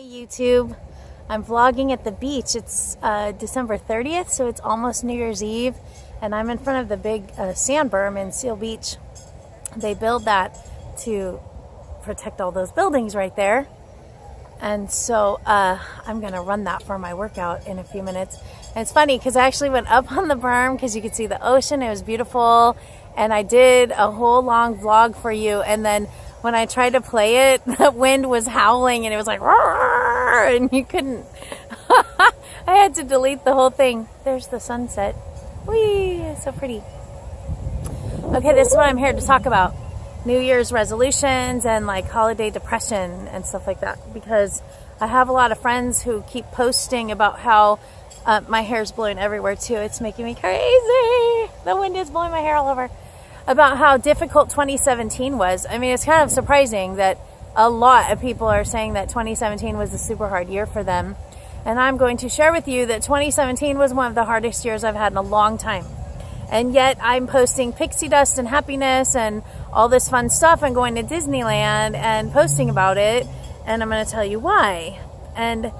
YouTube. I'm vlogging at the beach. It's December 30th, so it's almost New Year's Eve, and I'm in front of the big sand berm in Seal Beach. They build that to protect all those buildings right there, and so I'm gonna run that for my workout in a few minutes. And it's funny because I actually went up on the berm because you could see the ocean. It was beautiful, and I did a whole long vlog for you, and then when I tried to play it, the wind was howling and it was like, roar, and you couldn't. I had to delete the whole thing. There's the sunset. Whee, it's so pretty. Okay, this is what I'm here to talk about. New Year's resolutions and like holiday depression and stuff like that. Because I have a lot of friends who keep posting about how my hair's blowing everywhere too. It's making me crazy. The wind is blowing my hair all over. About how difficult 2017 was. I mean, it's kind of surprising that a lot of people are saying that 2017 was a super hard year for them. And I'm going to share with you that 2017 was one of the hardest years I've had in a long time. And yet I'm posting pixie dust and happiness and all this fun stuff and going to Disneyland and posting about it. And I'm going to tell you why. And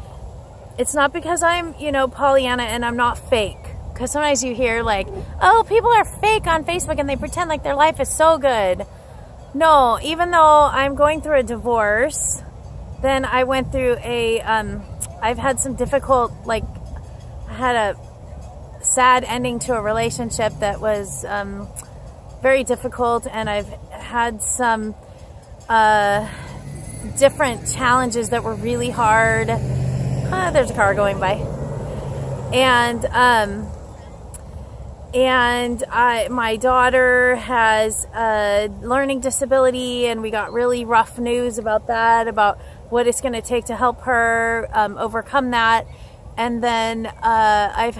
it's not because I'm, Pollyanna and I'm not fake. Because sometimes you hear like, oh, people are fake on Facebook and they pretend like their life is so good. No, even though I'm going through a divorce, then I went through I've had some difficult, I had a sad ending to a relationship that was very difficult, and I've had some different challenges that were really hard. There's a car going by. And my daughter has a learning disability, and we got really rough news about that, about what it's going to take to help her overcome that. And then I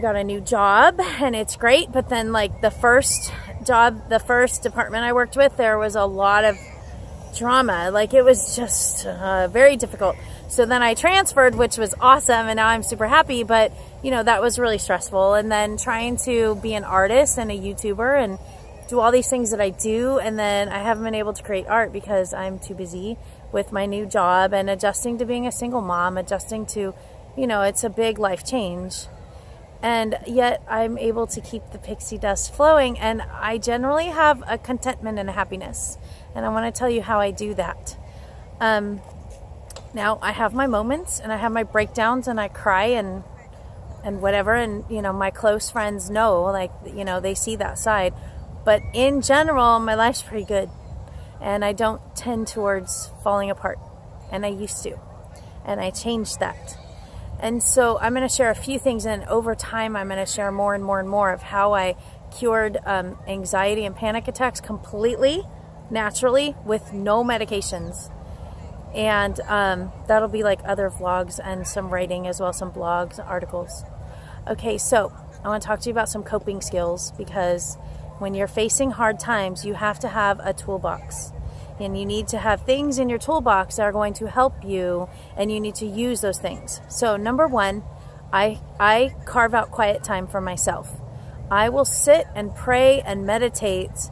got a new job, and it's great. But then the first department I worked with, there was a lot of drama. It was just very difficult. So then I transferred, which was awesome, and now I'm super happy, but that was really stressful. And then trying to be an artist and a YouTuber and do all these things that I do, and then I haven't been able to create art because I'm too busy with my new job and adjusting to being a single mom, adjusting to, it's a big life change. And yet I'm able to keep the pixie dust flowing, and I generally have a contentment and a happiness. And I want to tell you how I do that. Now I have my moments and I have my breakdowns and I cry and whatever. And, my close friends know, they see that side. But in general, my life's pretty good. And I don't tend towards falling apart. And I used to. And I changed that. And so I'm going to share a few things. And over time, I'm going to share more and more and more of how I cured anxiety and panic attacks completely, naturally, with no medications. And that'll be other vlogs and some writing as well, some blogs, articles. Okay, so I want to talk to you about some coping skills, because when you're facing hard times, you have to have a toolbox. And you need to have things in your toolbox that are going to help you, and you need to use those things. So number one, I carve out quiet time for myself. I will sit and pray and meditate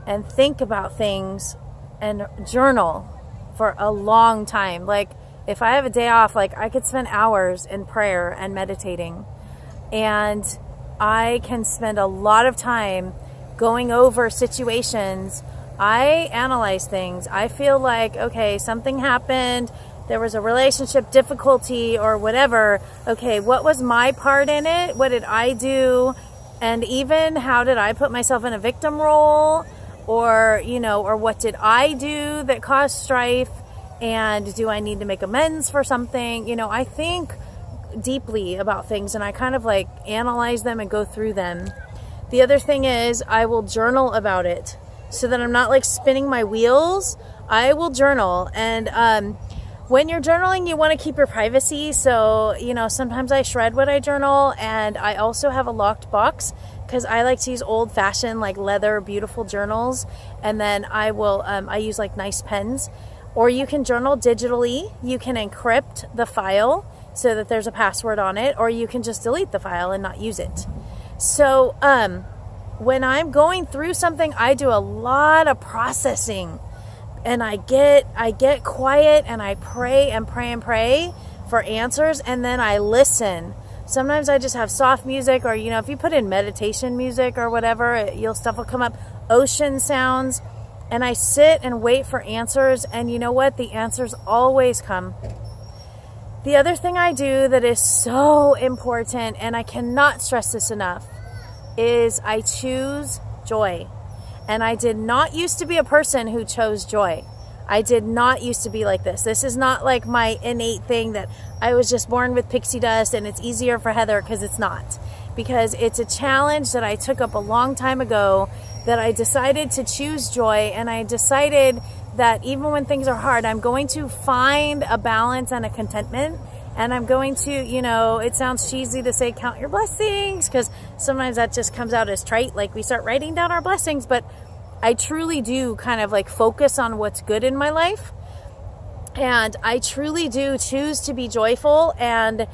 and think about things and journal for a long time. If I have a day off, I could spend hours in prayer and meditating. And I can spend a lot of time going over situations. I analyze things. I feel okay, something happened. There was a relationship difficulty or whatever. Okay, what was my part in it? What did I do? And even how did I put myself in a victim role? Or what did I do that caused strife? And do I need to make amends for something? I think deeply about things, and I kind of analyze them and go through them. The other thing is I will journal about it so that I'm not spinning my wheels. I will journal. And when you're journaling, you want to keep your privacy. So, sometimes I shred what I journal, and I also have a locked box because I like to use old-fashioned leather beautiful journals. And then I will I use nice pens. Or you can journal digitally. You can encrypt the file so that there's a password on it, or you can just delete the file and not use it. So when I'm going through something, I do a lot of processing. I get quiet and I pray and pray and pray for answers, and then I listen. Sometimes I just have soft music, or if you put in meditation music or whatever, stuff will come up, ocean sounds, and I sit and wait for answers. And you know what? The answers always come. The other thing I do that is so important, and I cannot stress this enough, is I choose joy. And I did not used to be a person who chose joy. I did not used to be like this. This is not like my innate thing that I was just born with pixie dust and it's easier for Heather, because it's not. Because it's a challenge that I took up a long time ago, that I decided to choose joy, and I decided that even when things are hard, I'm going to find a balance and a contentment, and I'm going to, it sounds cheesy to say count your blessings, because sometimes that just comes out as trite, like we start writing down our blessings, but I truly do kind of like focus on what's good in my life. And I truly do choose to be joyful. And,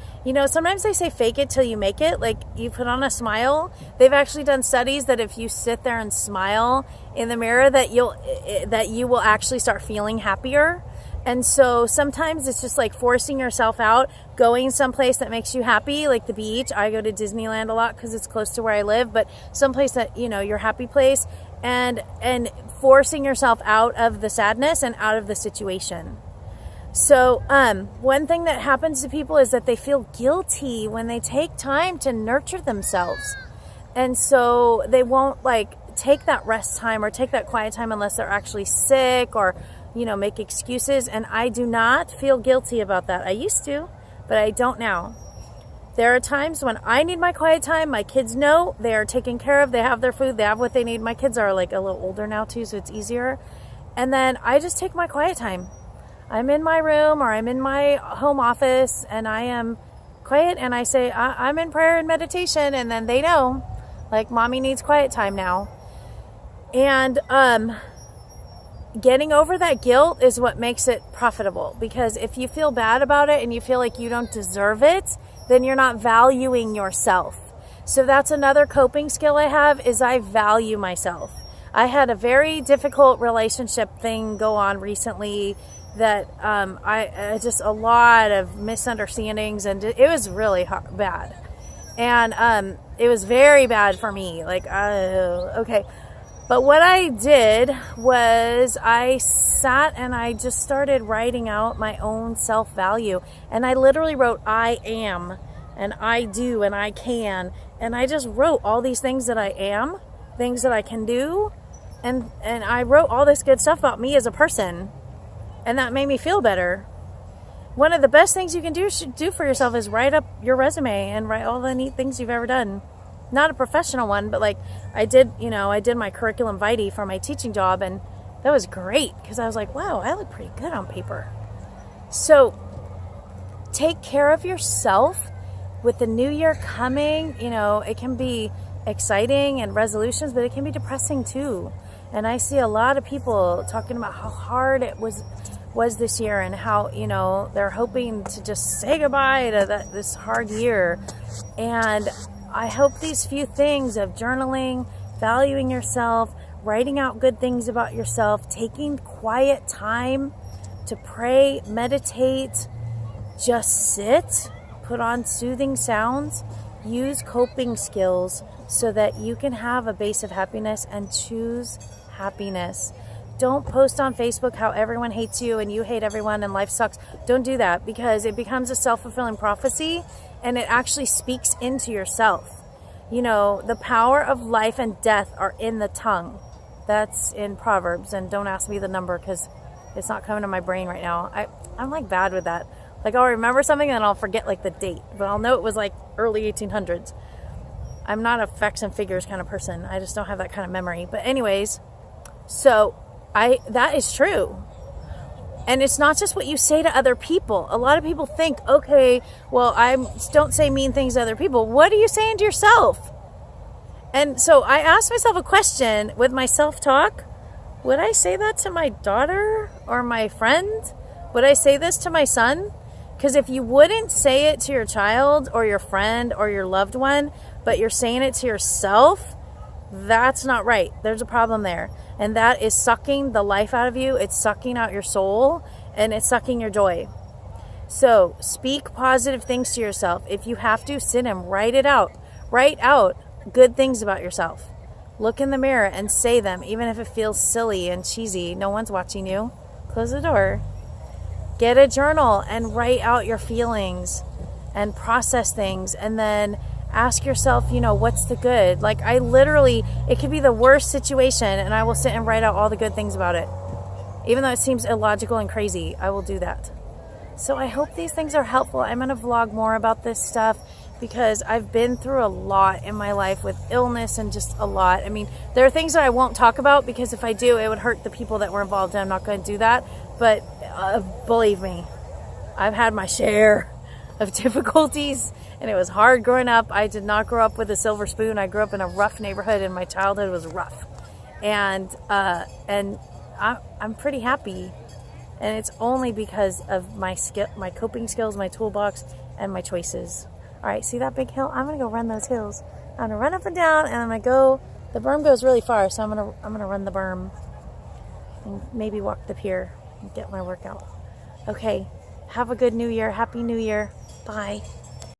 sometimes they say fake it till you make it. Like, you put on a smile. They've actually done studies that if you sit there and smile in the mirror, that you will actually start feeling happier. And so sometimes it's just like forcing yourself out, going someplace that makes you happy, like the beach. I go to Disneyland a lot because it's close to where I live, but someplace that, your happy place, and forcing yourself out of the sadness and out of the situation. So one thing that happens to people is that they feel guilty when they take time to nurture themselves. And so they won't take that rest time or take that quiet time unless they're actually sick, or, make excuses. And I do not feel guilty about that. I used to, but I don't now. There are times when I need my quiet time. My kids know they are taken care of. They have their food. They have what they need. My kids are like a little older now too, so it's easier. And then I just take my quiet time. I'm in my room or I'm in my home office and I am quiet, and I say, I'm in prayer and meditation. And then they know, like, mommy needs quiet time now. And getting over that guilt is what makes it profitable, because if you feel bad about it and you feel like you don't deserve it, then you're not valuing yourself. So that's another coping skill I have, is I value myself. I had a very difficult relationship thing go on recently that I just a lot of misunderstandings, and it was really bad. And it was very bad for me. Okay. But what I did was I sat and I just started writing out my own self-value. And I literally wrote, I am, and I do, and I can. And I just wrote all these things that I am, things that I can do. And I wrote all this good stuff about me as a person. And that made me feel better. One of the best things you can do for yourself is write up your resume and write all the neat things you've ever done. Not a professional one, but I did my curriculum vitae for my teaching job, and that was great because I was like, wow, I look pretty good on paper. So take care of yourself. With the new year coming, it can be exciting and resolutions, but it can be depressing too. And I see a lot of people talking about how hard it was this year, and how, they're hoping to just say goodbye to this hard year. And I hope these few things of journaling, valuing yourself, writing out good things about yourself, taking quiet time to pray, meditate, just sit, put on soothing sounds, use coping skills so that you can have a base of happiness and choose happiness. Don't post on Facebook how everyone hates you and you hate everyone and life sucks. Don't do that, because it becomes a self-fulfilling prophecy, and it actually speaks into yourself. The power of life and death are in the tongue. That's in Proverbs, and don't ask me the number because it's not coming to my brain right now. I'm bad with that. I'll remember something and I'll forget the date, but I'll know it was early 1800s. I'm not a facts and figures kind of person. I just don't have that kind of memory. But anyways, so that is true. And it's not just what you say to other people. A lot of people think, okay, well, I don't say mean things to other people. What are you saying to yourself? And so I asked myself a question with my self-talk. Would I say that to my daughter or my friend? Would I say this to my son? Because if you wouldn't say it to your child or your friend or your loved one, but you're saying it to yourself, that's not right. There's a problem there. And that is sucking the life out of you. It's sucking out your soul, and it's sucking your joy. So speak positive things to yourself. If you have to, sit and write it out. Write out good things about yourself. Look in the mirror and say them, even if it feels silly and cheesy. No one's watching you. Close the door. Get a journal and write out your feelings and process things, and then ask yourself, what's the good? Like, I literally, it could be the worst situation, and I will sit and write out all the good things about it. Even though it seems illogical and crazy, I will do that. So I hope these things are helpful. I'm going to vlog more about this stuff because I've been through a lot in my life with illness and just a lot. I mean, there are things that I won't talk about because if I do, it would hurt the people that were involved, and I'm not going to do that. But believe me, I've had my share of difficulties, and it was hard growing up. I did not grow up with a silver spoon. I grew up in a rough neighborhood, and my childhood was rough. And I'm pretty happy, and it's only because of my coping skills, my toolbox, and my choices. All right, see that big hill? I'm gonna go run those hills. I'm gonna run up and down, and I'm gonna go. The berm goes really far, so I'm gonna run the berm, and maybe walk the pier and get my workout. Okay, have a good New Year. Happy New Year. Bye.